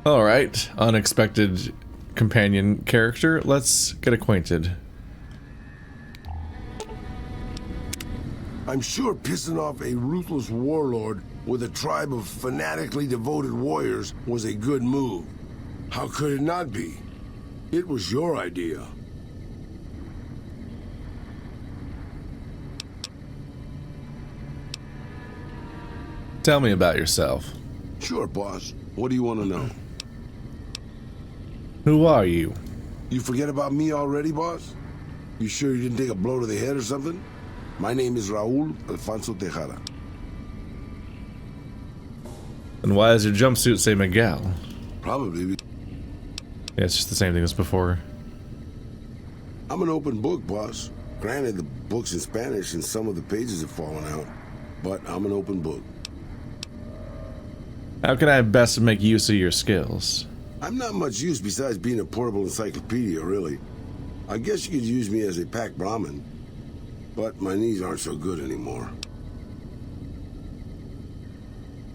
Alright, unexpected companion character. Let's get acquainted. I'm sure pissing off a ruthless warlord with a tribe of fanatically devoted warriors was a good move. How could it not be? It was your idea. Tell me about yourself. Sure, boss. What do you want to know? Who are you? You forget about me already, boss? You sure you didn't take a blow to the head or something? My name is Raul Alfonso Tejada. And why does your jumpsuit say Miguel? Probably. Yeah, it's just the same thing as before. I'm an open book, boss. Granted, the book's in Spanish and some of the pages have fallen out, but I'm an open book. How can I best make use of your skills? I'm not much use besides being a portable encyclopedia, really. I guess you could use me as a pack Brahmin, but my knees aren't so good anymore.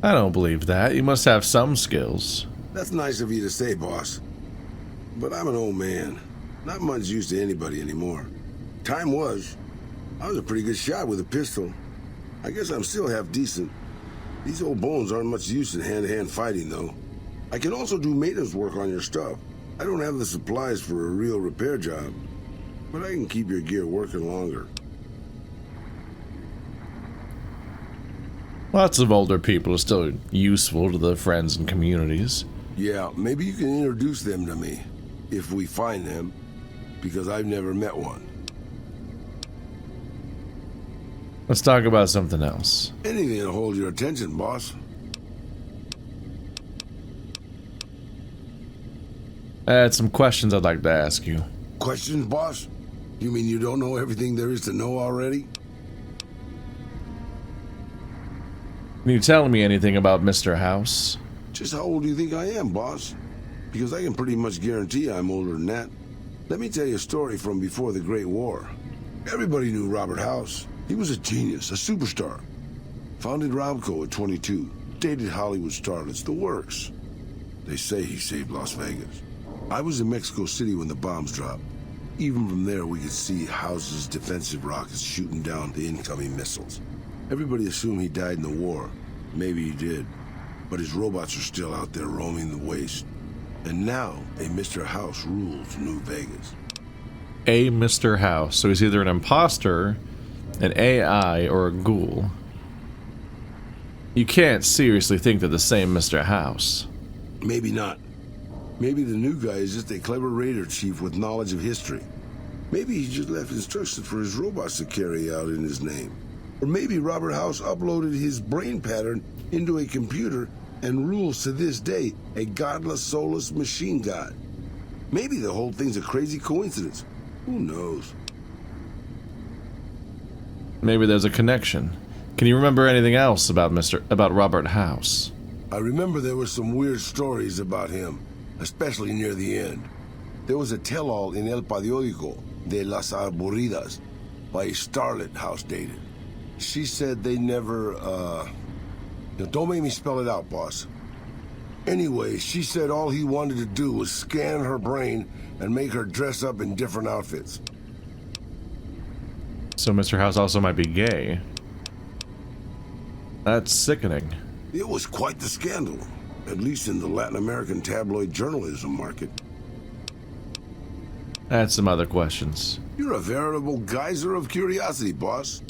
I don't believe that. You must have some skills. That's nice of you to say, boss. But I'm an old man. Not much use to anybody anymore. Time was. I was a pretty good shot with a pistol. I guess I'm still half decent. These old bones aren't much use in hand-to-hand fighting, though. I can also do maintenance work on your stuff. I don't have the supplies for a real repair job, but I can keep your gear working longer. Lots of older people are still useful to the friends and communities. Yeah, maybe you can introduce them to me, if we find them, because I've never met one. Let's talk about something else. Anything to hold your attention, boss. I had some questions I'd like to ask you. Questions, boss? You mean you don't know everything there is to know already? Can you tell me anything about Mr. House? Just how old do you think I am, boss? Because I can pretty much guarantee I'm older than that. Let me tell you a story from before the Great War. Everybody knew Robert House. He was a genius, a superstar. Founded Robco at 22. Dated Hollywood starlets, the works. They say he saved Las Vegas. I was in Mexico City when the bombs dropped. Even from there, we could see House's defensive rockets shooting down the incoming missiles. Everybody assumed he died in the war. Maybe he did. But his robots are still out there roaming the waste. And now, a Mr. House rules New Vegas. A Mr. House. So he's either an imposter, an AI, or a ghoul. You can't seriously think they're the same Mr. House. Maybe not. Maybe the new guy is just a clever raider chief with knowledge of history. Maybe he just left instructions for his robots to carry out in his name. Or maybe Robert House uploaded his brain pattern into a computer and rules to this day a godless, soulless machine god. Maybe the whole thing's a crazy coincidence. Who knows? Maybe there's a connection. Can you remember anything else about Robert House? I remember there were some weird stories about him, especially near the end. There was a tell-all in El Periódico de las Aburridas by a starlet House dated. She said they never, don't make me spell it out, boss. Anyway, she said all he wanted to do was scan her brain and make her dress up in different outfits. So Mr. House also might be gay. That's sickening. It was quite the scandal, at least in the Latin American tabloid journalism market. I had some other questions. You're a veritable geyser of curiosity, boss.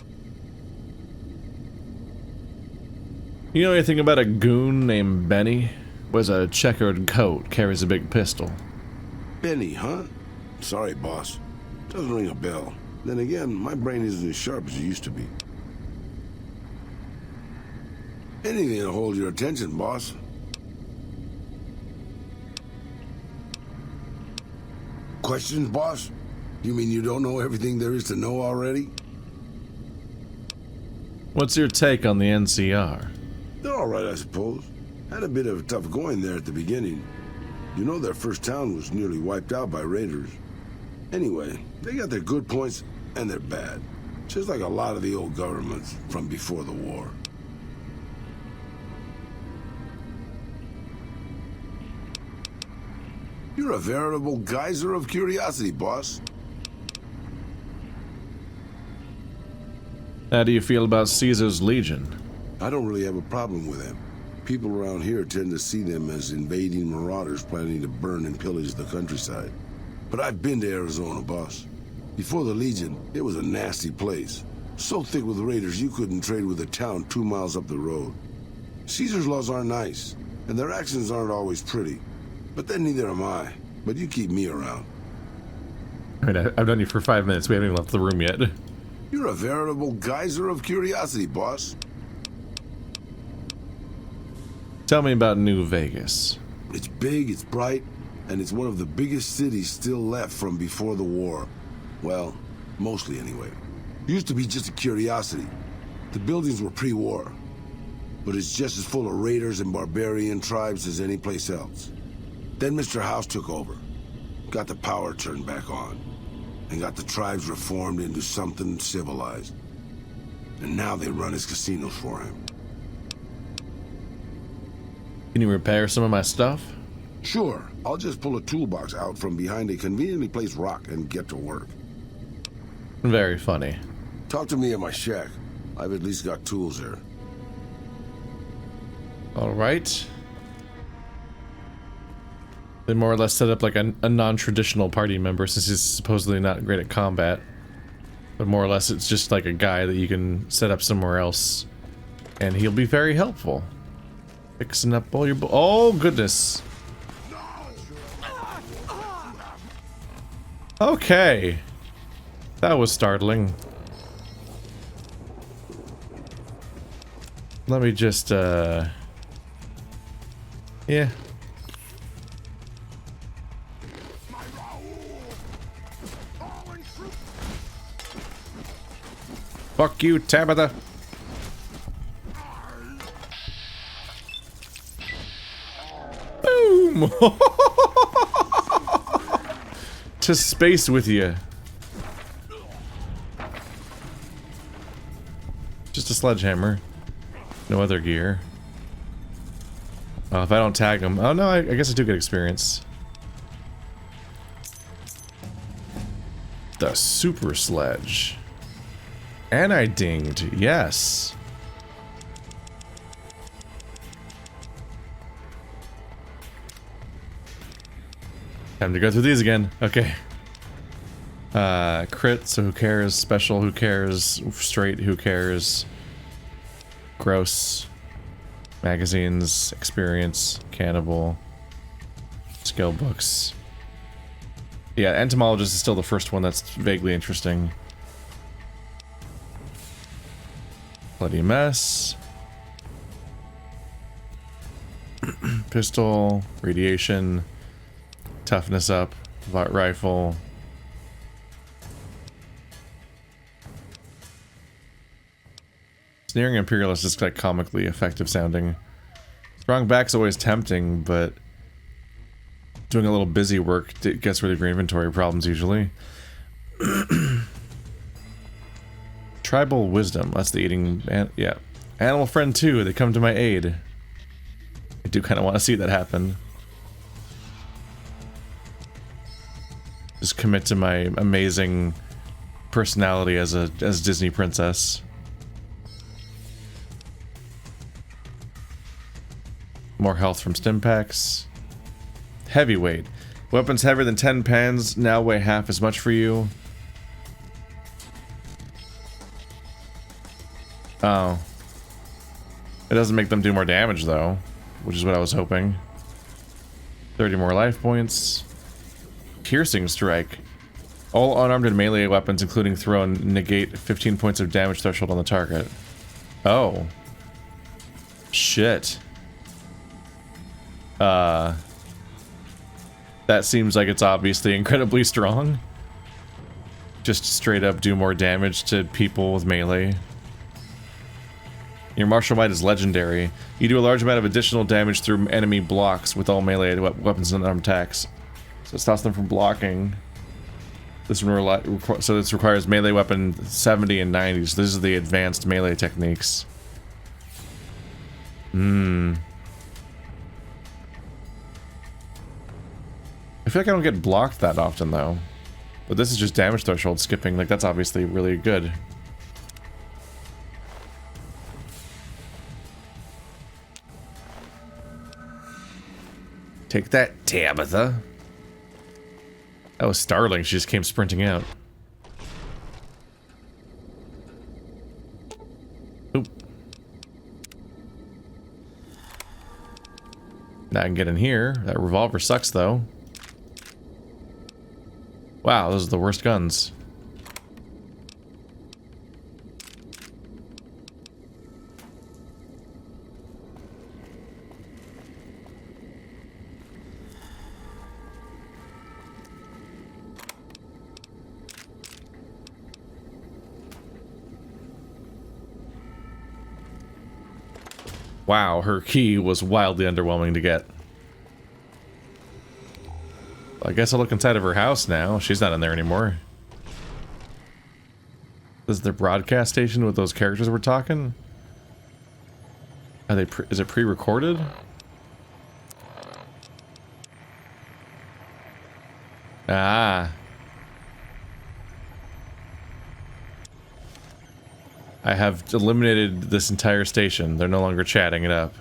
You know anything about a goon named Benny? Wears a checkered coat, carries a big pistol. Benny, huh? Sorry, boss. Doesn't ring a bell. Then again, my brain isn't as sharp as it used to be. Anything to hold your attention, boss. Questions, boss? You mean you don't know everything there is to know already? What's your take on the NCR? They're all right, I suppose. Had a bit of tough going there at the beginning. You know their first town was nearly wiped out by raiders. Anyway, they got their good points and their bad. Just like a lot of the old governments from before the war. You're a veritable geyser of curiosity, boss. How do you feel about Caesar's Legion? I don't really have a problem with them. People around here tend to see them as invading marauders planning to burn and pillage the countryside. But I've been to Arizona, boss. Before the Legion, it was a nasty place. So thick with raiders you couldn't trade with a town 2 miles up the road. Caesar's laws aren't nice, and their actions aren't always pretty. But then neither am I. But you keep me around. I mean, I've known you for 5 minutes. We haven't even left the room yet. You're a veritable geyser of curiosity, boss. Tell me about New Vegas. It's big, it's bright, and it's one of the biggest cities still left from before the war. Well, mostly anyway. Used to be just a curiosity. The buildings were pre-war. But it's just as full of raiders and barbarian tribes as any place else. Then Mr. House took over. Got the power turned back on. And got the tribes reformed into something civilized. And now they run his casinos for him. Can you repair some of my stuff? Sure, I'll just pull a toolbox out from behind a conveniently placed rock and get to work. Very funny. Talk to me at my shack. I've at least got tools there. Alright. They more or less set up like a non-traditional party member since he's supposedly not great at combat. But more or less it's just like a guy that you can set up somewhere else. And he'll be very helpful. Fixing up all your oh goodness. Okay. That was startling. Let me just yeah. Fuck you, Tabitha. Boom! To space with you. Just a sledgehammer. No other gear. If I don't tag him. Oh no, I guess I do get experience. The super sledge. And I dinged, yes. Time to go through these again. Okay. Crit, so who cares? Special, who cares? Straight, who cares? Gross. Magazines, experience, cannibal. Skill books. Yeah, entomologist is still the first one that's vaguely interesting. Bloody mess. Pistol, radiation, toughness up, rifle. Sneering Imperialist is like comically effective sounding. Strong back's always tempting, but doing a little busy work gets rid of your inventory problems usually. Tribal Wisdom, that's the eating, yeah. Animal Friend 2, they come to my aid. I do kind of want to see that happen. Just commit to my amazing personality as Disney princess. More health from stim packs. Heavyweight. Weapons heavier than 10 pounds now weigh half as much for you. Oh. It doesn't make them do more damage, though, which is what I was hoping. 30 more life points. Piercing Strike. All unarmed and melee weapons, including throw, negate 15 points of damage threshold on the target. Oh. Shit. That seems like it's obviously incredibly strong. Just straight up do more damage to people with melee. Your martial might is legendary. You do a large amount of additional damage through enemy blocks with all melee weapons and armed attacks. So it stops them from blocking. This one so this requires melee weapon 70 and 90. So this is the advanced melee techniques. I feel like I don't get blocked that often, though. But this is just damage threshold skipping. Like, that's obviously really good. Take that, Tabitha. That was startling. She just came sprinting out. Oop. Now I can get in here. That revolver sucks, though. Wow, those are the worst guns. Wow, her key was wildly underwhelming to get. I guess I'll look inside of her house now. She's not in there anymore. This is the broadcast station with those characters we're talking? Are they is it pre-recorded? Ah. I have eliminated this entire station. They're no longer chatting it up.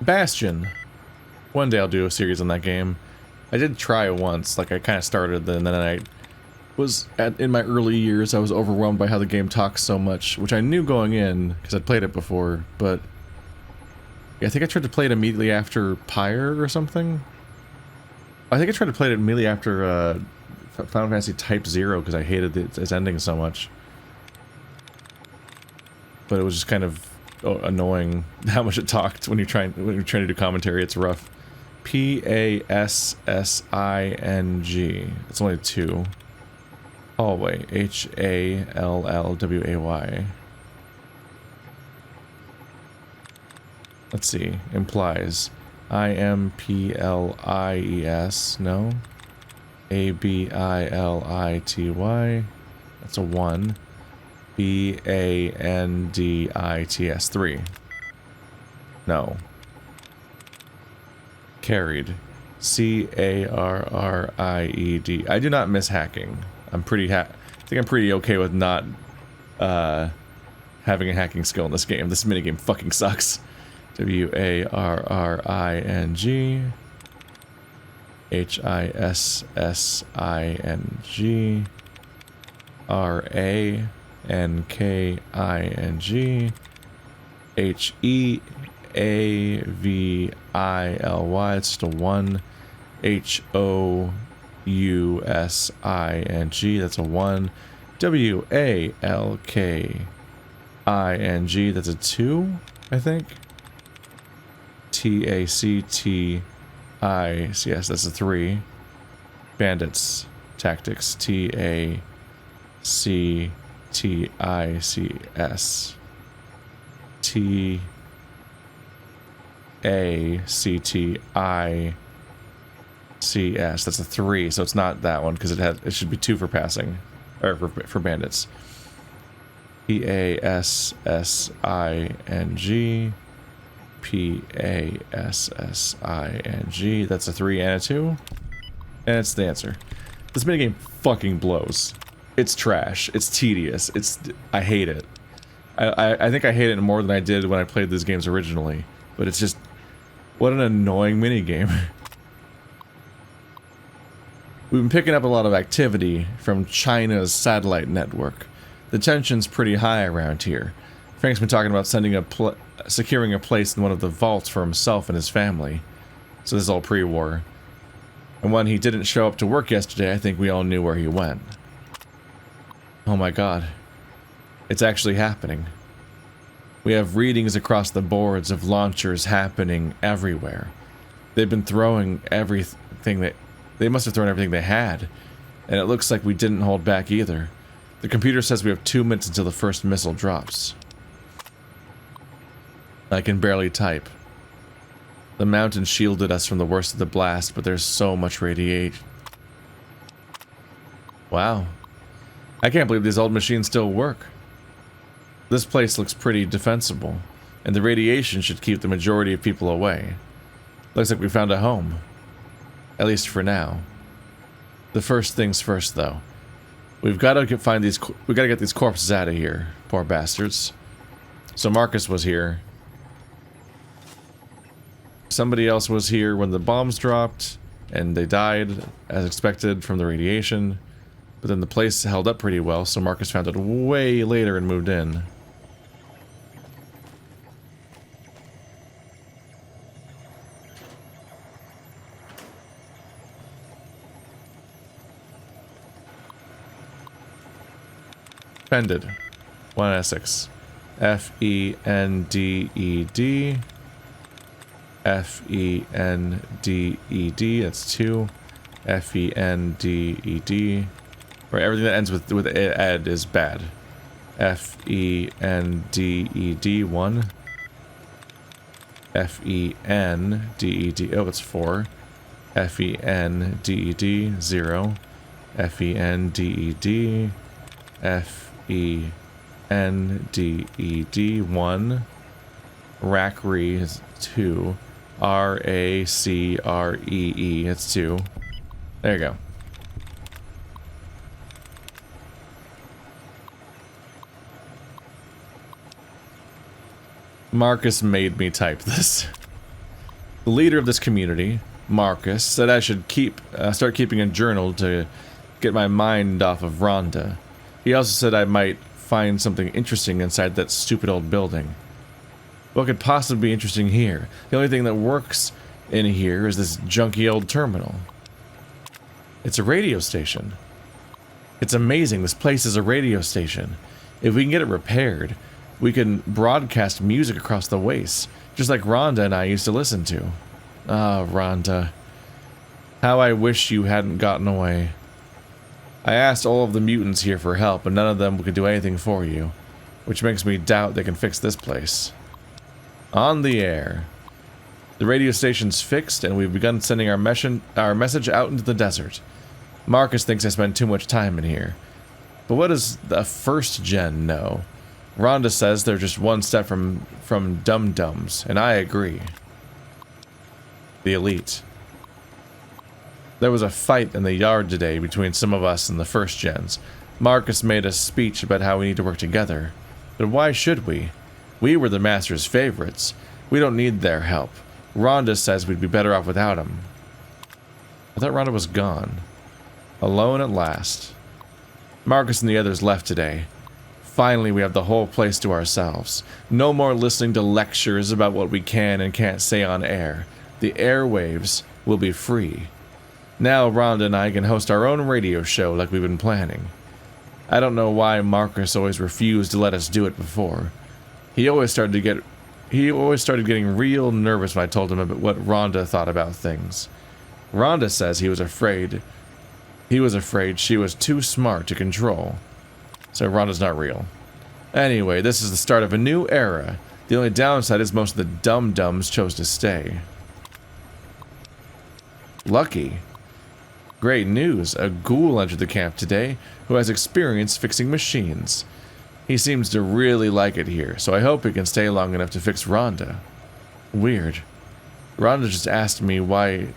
Bastion. One day I'll do a series on that game. I did try it once, like I kind of started, and then I was in my early years, I was overwhelmed by how the game talks so much, which I knew going in because I'd played it before. But yeah, I think I tried to play it immediately after Pyre or something. I think I tried to play it immediately after Final Fantasy Type 0 because I hated its ending so much. But it was just kind of annoying how much it talked when you're trying to do commentary. It's rough. Passing. It's only 2. Hallway. Hallway. Let's see. Implies. Implies. No. Ability. That's a 1. Bandits. 3. No. Carried. Carried. I do not miss hacking. I think I'm pretty okay with not having a hacking skill in this game. This minigame fucking sucks. Warring. Hissing. Ranking. Heavily. It's just a 1. Housing. That's a 1. Walking. That's a 2, I think. Tactics. That's a 3. Bandits. Tactics. Tactics. That's a 3, so it's not that one because it should be 2 for passing, or for bandits. Passing. Passing. That's a 3 and a 2, and it's the answer. This minigame fucking blows. It's trash. It's tedious. I hate it. I think I hate it more than I did when I played these games originally. But it's just, what an annoying minigame. We've been picking up a lot of activity from China's satellite network. The tension's pretty high around here. Frank's been talking about securing a place in one of the vaults for himself and his family. So this is all pre-war. And when he didn't show up to work yesterday, I think we all knew where he went. Oh my god. It's actually happening. We have readings across the boards of launchers happening everywhere. They've been throwing everything they must have thrown everything they had. And it looks like we didn't hold back either. The computer says we have 2 minutes until the first missile drops. I can barely type. The mountain shielded us from the worst of the blast, but there's so much radiation. Wow. I can't believe these old machines still work. This place looks pretty defensible, and the radiation should keep the majority of people away. Looks like we found a home. At least for now. The first things first, though. We've got to get these corpses out of here. Poor bastards. So Marcus was here. Somebody else was here when the bombs dropped, and they died, as expected, from the radiation. But then the place held up pretty well, so Marcus found it way later and moved in. Fended. 1 Essex. F-E-N-D-E-D. F-E-N-D-E-D. That's 2. F-E-N-D-E-D. Right, everything that ends with ed is bad. F-E-N-D-E-D. 1. F-E-N-D-E-D. Oh, it's 4. F-E-N-D-E-D. 0. F-E-N-D-E-D. F-E-N-D-E-D. 1. Rackree is 2. R-A-C-R-E-E. It's 2. There you go. Marcus made me type this. The leader of this community, Marcus, said I should start keeping a journal to get my mind off of Rhonda. He also said I might find something interesting inside that stupid old building. What could possibly be interesting here? The only thing that works in here is this junky old terminal. It's a radio station. It's amazing. This place is a radio station. If we can get it repaired, we can broadcast music across the waste, just like Rhonda and I used to listen to. Ah, Rhonda. How I wish you hadn't gotten away. I asked all of the mutants here for help, but none of them could do anything for you, which makes me doubt they can fix this place. On the air. The radio station's fixed, and we've begun sending our message out into the desert. Marcus thinks I spend too much time in here. But what does the first gen know? Rhonda says they're just one step from dum-dums, and I agree. The elite. There was a fight in the yard today between some of us and the first gens. Marcus made a speech about how we need to work together. But why should we? We were the Master's favorites. We don't need their help. Rhonda says we'd be better off without him. I thought Rhonda was gone. Alone at last. Marcus and the others left today. Finally, we have the whole place to ourselves. No more listening to lectures about what we can and can't say on air. The airwaves will be free. Now Rhonda and I can host our own radio show like we've been planning. I don't know why Marcus always refused to let us do it before. He always started getting real nervous when I told him about what Rhonda thought about things. Rhonda says he was afraid she was too smart to control. So Rhonda's not real. Anyway, this is the start of a new era. The only downside is most of the dum-dums chose to stay. Lucky. Great news. A ghoul entered the camp today who has experience fixing machines. He seems to really like it here, so I hope he can stay long enough to fix Rhonda. Weird. Rhonda just asked me why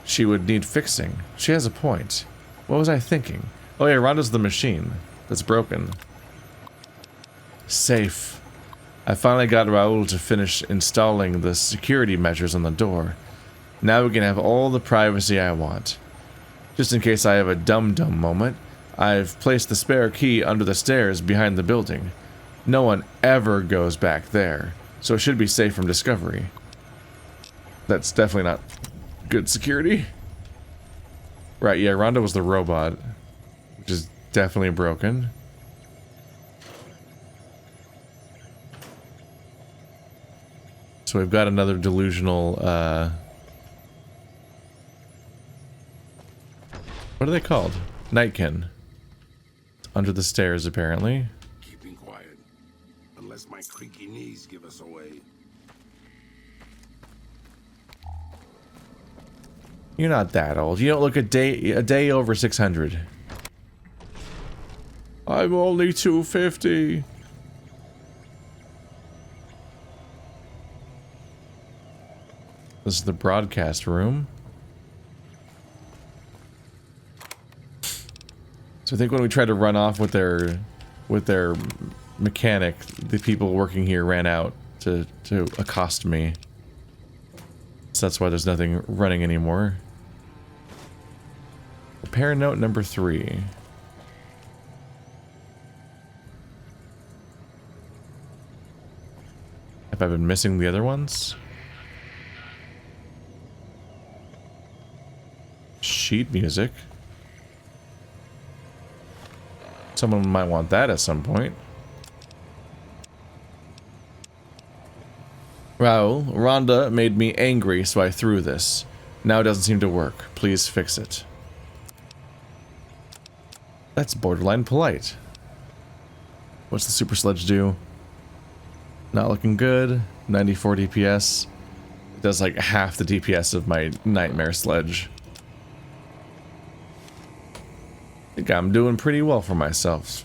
she would need fixing. She has a point. What was I thinking? Oh yeah, Rhonda's the machine that's broken. Safe. I finally got Raoul to finish installing the security measures on the door. Now we can have all the privacy I want. Just in case I have a dum-dum moment, I've placed the spare key under the stairs behind the building. No one ever goes back there, so it should be safe from discovery. That's definitely not good security. Right, yeah, Rhonda was the robot, which is definitely broken. So we've got another delusional, what are they called? Nightkin. Under the stairs, apparently. Keeping quiet. Unless my creaky knees give us away. You're not that old. You don't look a day over 600. I'm only 250. This is the broadcast room. So I think when we tried to run off with their mechanic, the people working here ran out to accost me. So that's why there's nothing running anymore. Repair note number 3. Have I been missing the other ones? Sheet music. Someone might want that at some point. Raul, Rhonda made me angry, so I threw this. Now it doesn't seem to work. Please fix it. That's borderline polite. What's the super sledge do? Not looking good. 94 DPS. It does like half the DPS of my nightmare sledge. I think I'm doing pretty well for myself.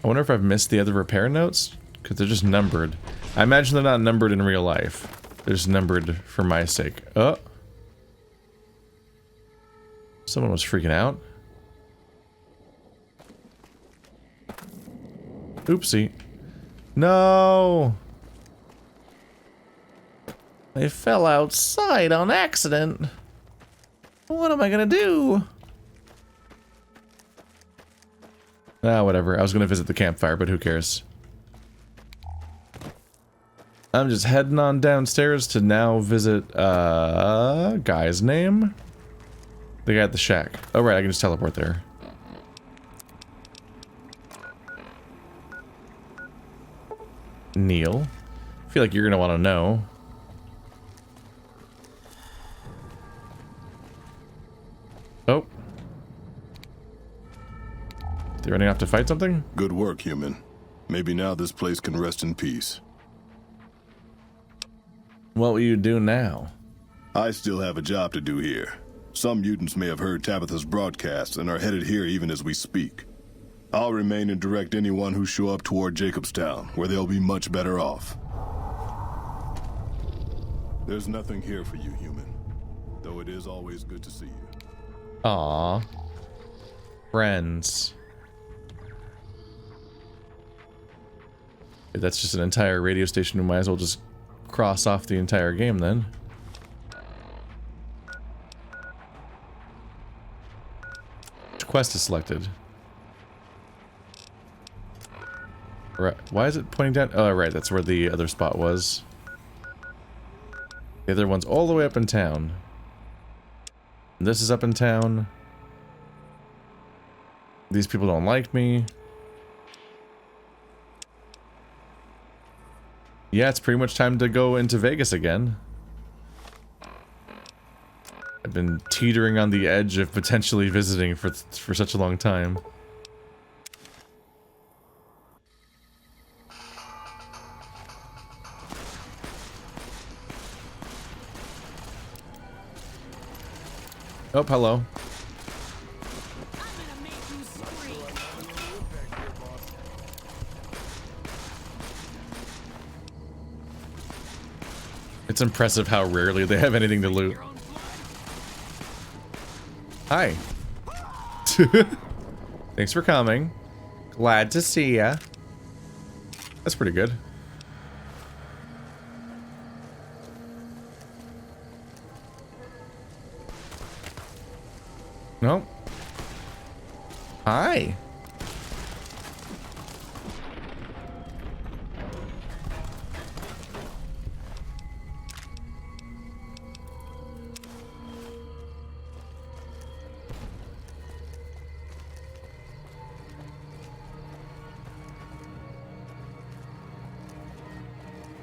I wonder if I've missed the other repair notes? Because they're just numbered. I imagine they're not numbered in real life. They're just numbered for my sake. Oh. Someone was freaking out. Oopsie. No! They fell outside on accident. What am I gonna do? Ah, whatever. I was gonna visit the campfire, but who cares? I'm just heading on downstairs to now visit, guy's name? The guy at the shack. Oh, right, I can just teleport there. Neil. I feel like you're gonna want to know. Oh. They running off to fight something? Good work, human. Maybe now this place can rest in peace. What will you do now? I still have a job to do here. Some mutants may have heard Tabitha's broadcast and are headed here even as we speak. I'll remain and direct anyone who show up toward Jacobstown, where they'll be much better off. There's nothing here for you, human. Though it is always good to see you. Aww. Friends. If that's just an entire radio station, we might as well just cross off the entire game then. Which quest is selected? Right. Why is it pointing down? Oh, right. That's where the other spot was. The other one's all the way up in town. And this is up in town. These people don't like me. Yeah, it's pretty much time to go into Vegas again. I've been teetering on the edge of potentially visiting for such a long time. Oh, hello. It's impressive how rarely they have anything to loot. Hi. Thanks for coming. Glad to see ya. That's pretty good. No. Hi.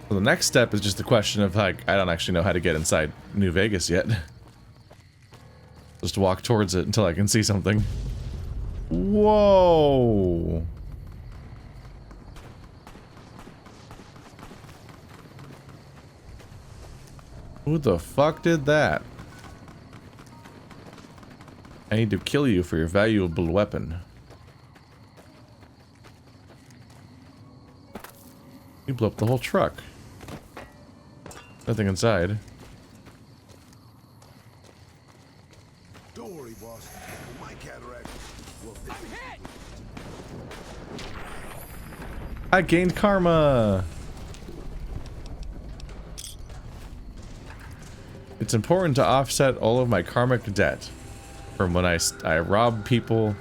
So the next step is just the question of, like, I don't actually know how to get inside New Vegas yet. Just walk towards it until I can see something. Whoa! Who the fuck did that? I need to kill you for your valuable weapon. You blew up the whole truck. Nothing inside. Don't worry, boss. My cataract will fix it. I gained karma. It's important to offset all of my karmic debt from when I rob people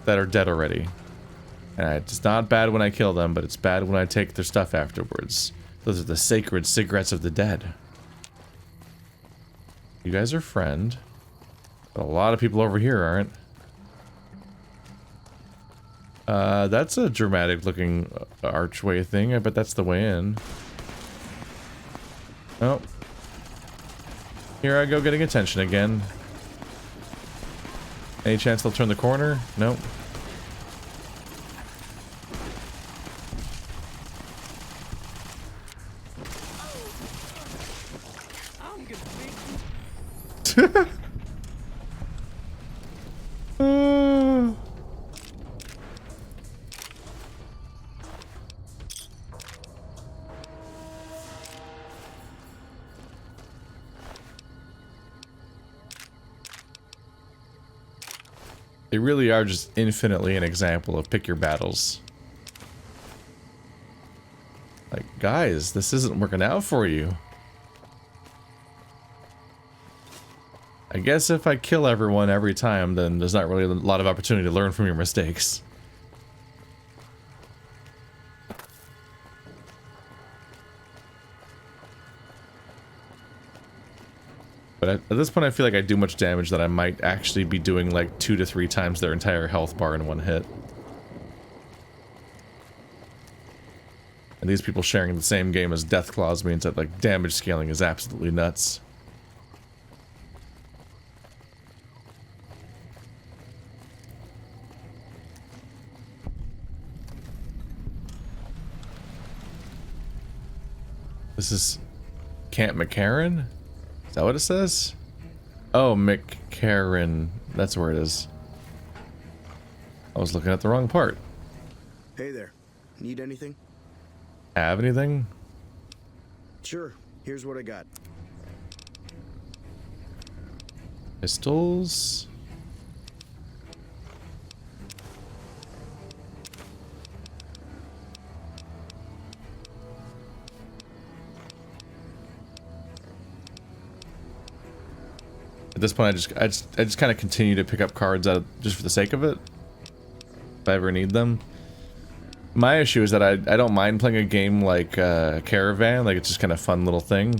that are dead already. And it's not bad when I kill them, but it's bad when I take their stuff afterwards. Those are the sacred cigarettes of the dead. You guys are friend. But a lot of people over here aren't. That's a dramatic looking archway thing. I bet that's the way in. Oh. Here I go getting attention again. Any chance they'll turn the corner? Nope. They really are just infinitely an example of pick your battles. Like, guys, this isn't working out for you. I guess if I kill everyone every time, then there's not really a lot of opportunity to learn from your mistakes. But at this point I feel like I do much damage that I might actually be doing like 2 to 3 times their entire health bar in one hit. And these people sharing the same game as Death Claws means that like damage scaling is absolutely nuts. This is Camp McCarran? Is that what it says? Oh, McCarran. That's where it is. I was looking at the wrong part. Hey there. Need anything? Have anything? Sure. Here's what I got. Pistols? At this point, I just kind of continue to pick up cards out just for the sake of it, if I ever need them. My issue is that I don't mind playing a game like Caravan, like it's just kind of fun little thing.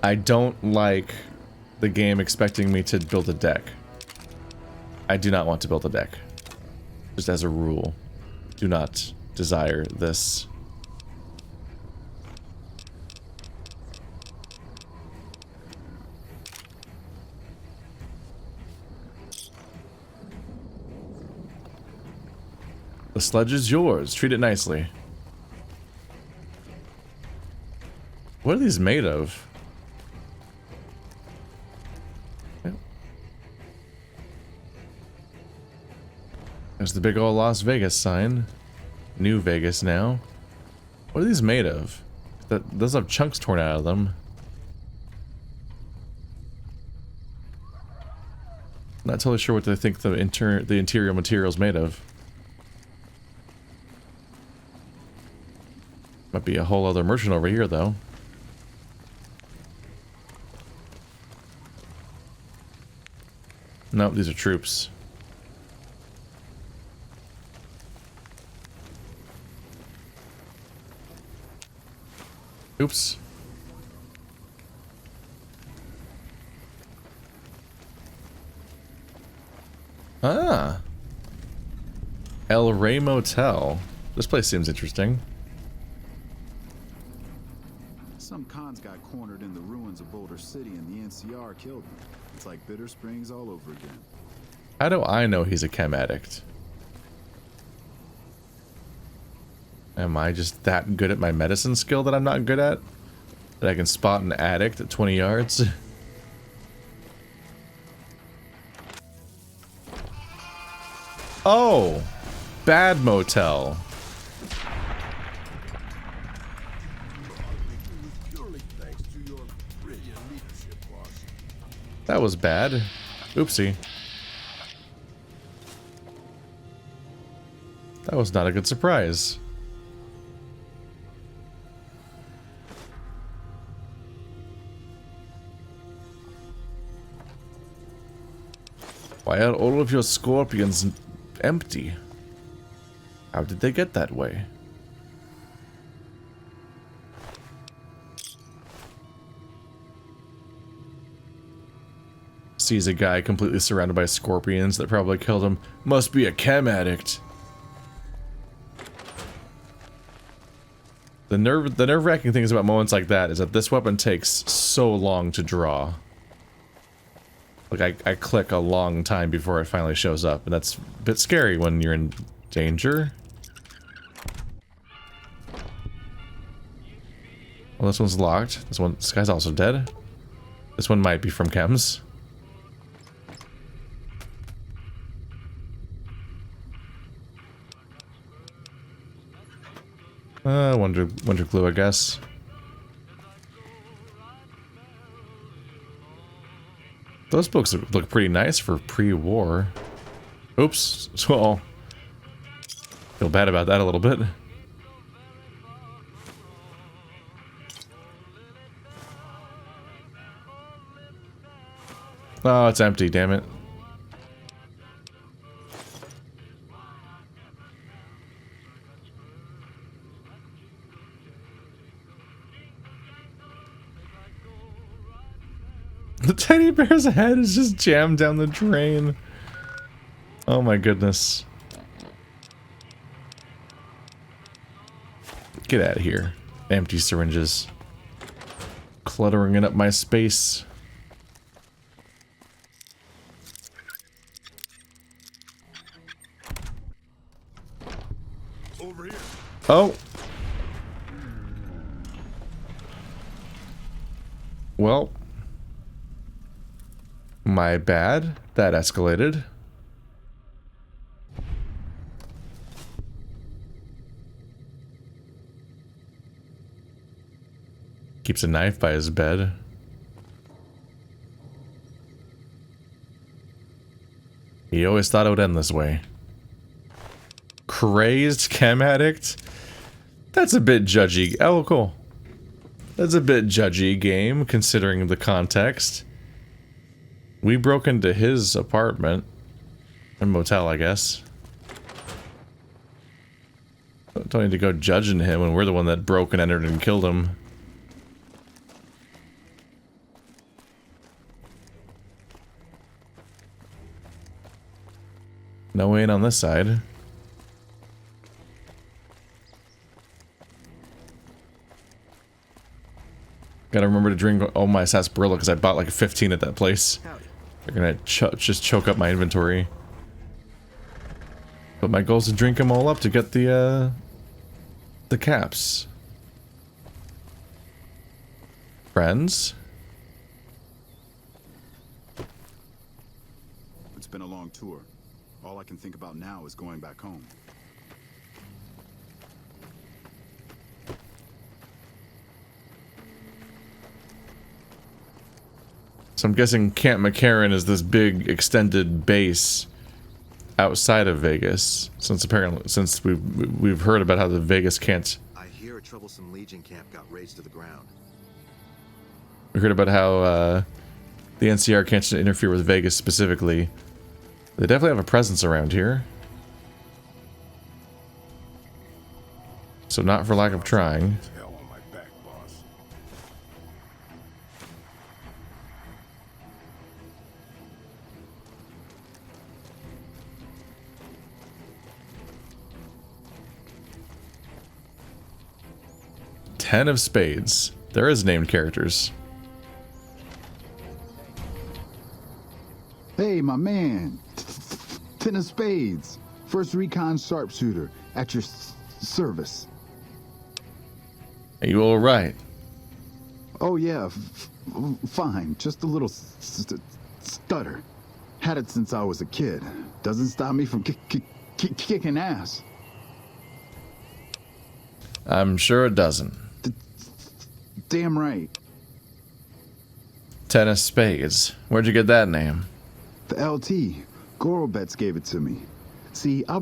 I don't like the game expecting me to build a deck. I do not want to build a deck. Just as a rule, do not desire this. The sledge is yours. Treat it nicely. What are these made of? There's the big old Las Vegas sign. New Vegas now. What are these made of? Those have chunks torn out of them. Not totally sure what they think the interior material is made of. Might be a whole other merchant over here, though. Nope, these are troops. Oops. Ah. El Rey Motel. This place seems interesting. Some cons got cornered in the ruins of Boulder City and the NCR killed them. It's like Bitter Springs all over again. How do I know he's a chem addict? Am I just that good at my medicine skill that I'm not good at? That I can spot an addict at 20 yards? Oh, bad motel. That was bad. Oopsie. That was not a good surprise. Why are all of your scorpions empty? How did they get that way? Sees a guy completely surrounded by scorpions that probably killed him. Must be a chem addict. The nerve-wracking things about moments like that is that this weapon takes so long to draw. Like, I click a long time before it finally shows up, and that's a bit scary when you're in danger. Well, this one's locked. This guy's also dead. This one might be from chems. Wonder glue, I guess. Those books look pretty nice for pre-war. Oops. Well, feel bad about that a little bit. Oh, it's empty, damn it. The teddy bear's head is just jammed down the drain. Oh my goodness. Get out of here. Empty syringes. Cluttering up my space. Over here. Oh. Well. My bad. That escalated. Keeps a knife by his bed. He always thought it would end this way. Crazed chem addict? That's a bit judgy. Oh, cool. That's a bit judgy game, considering the context. We broke into his apartment. A motel, I guess. Don't need to go judging him when we're the one that broke and entered and killed him. No way in on this side. Gotta remember to drink all my sarsaparilla because I bought like 15 at that place. They're gonna just choke up my inventory. But my goal is to drink them all up to get the caps. Friends? It's been a long tour. All I can think about now is going back home. So I'm guessing Camp McCarran is this big extended base outside of Vegas, since we've heard about how the Vegas can't. I hear a troublesome Legion camp got razed to the ground. We heard about how the NCR can't interfere with Vegas specifically. They definitely have a presence around here. So not for lack of trying. Hell on my back, boss. Ten of spades. There is named characters. Hey, my man. 10 of spades. First recon sharpshooter at your service. Are you all right? Oh, yeah. Fine. Just a little stutter. Had it since I was a kid. Doesn't stop me from kicking ass. I'm sure it doesn't. Damn right. 10 of spades. Where'd you get that name? The LT. Gorobets gave it to me. See, I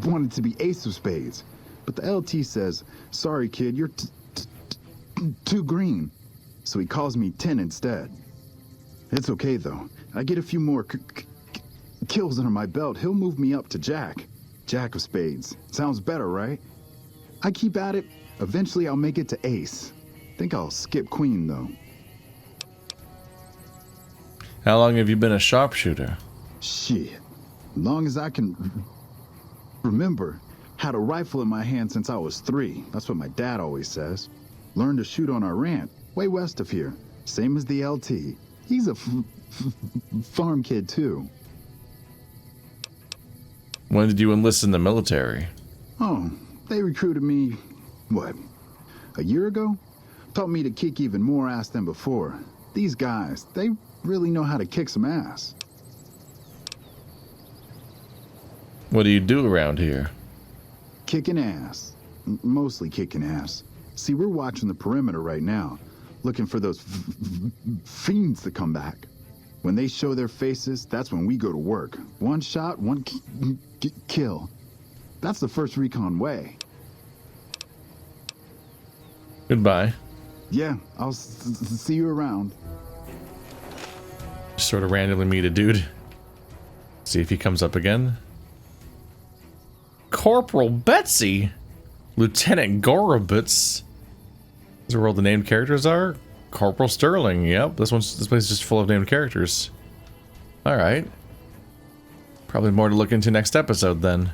wanted to be ace of spades, but the LT says, sorry kid, you're too green. So he calls me 10 instead. It's okay though. I get a few more kills under my belt, he'll move me up to Jack. Jack of spades. Sounds better, right? I keep at it. Eventually I'll make it to ace. Think I'll skip queen though. How long have you been a sharpshooter? Shit. Long as I can remember. Had a rifle in my hand since I was 3. That's what my dad always says. Learned to shoot on our ranch, way west of here. Same as the LT. He's a farm kid too. When did you enlist in the military? Oh, they recruited me, what, a year ago? Taught me to kick even more ass than before. These guys, they really know how to kick some ass. What do you do around here? Kicking ass. Mostly kicking ass. See, we're watching the perimeter right now, looking for those fiends to come back. When they show their faces, that's when we go to work. One shot, one kill. That's the first recon way. Goodbye. Yeah, I'll see you around. Just sort of randomly meet a dude. See if he comes up again. Corporal Betsy! Lieutenant Gorobits. Is that where all the named characters are? Corporal Sterling, yep. This place is just full of named characters. Alright. Probably more to look into next episode then.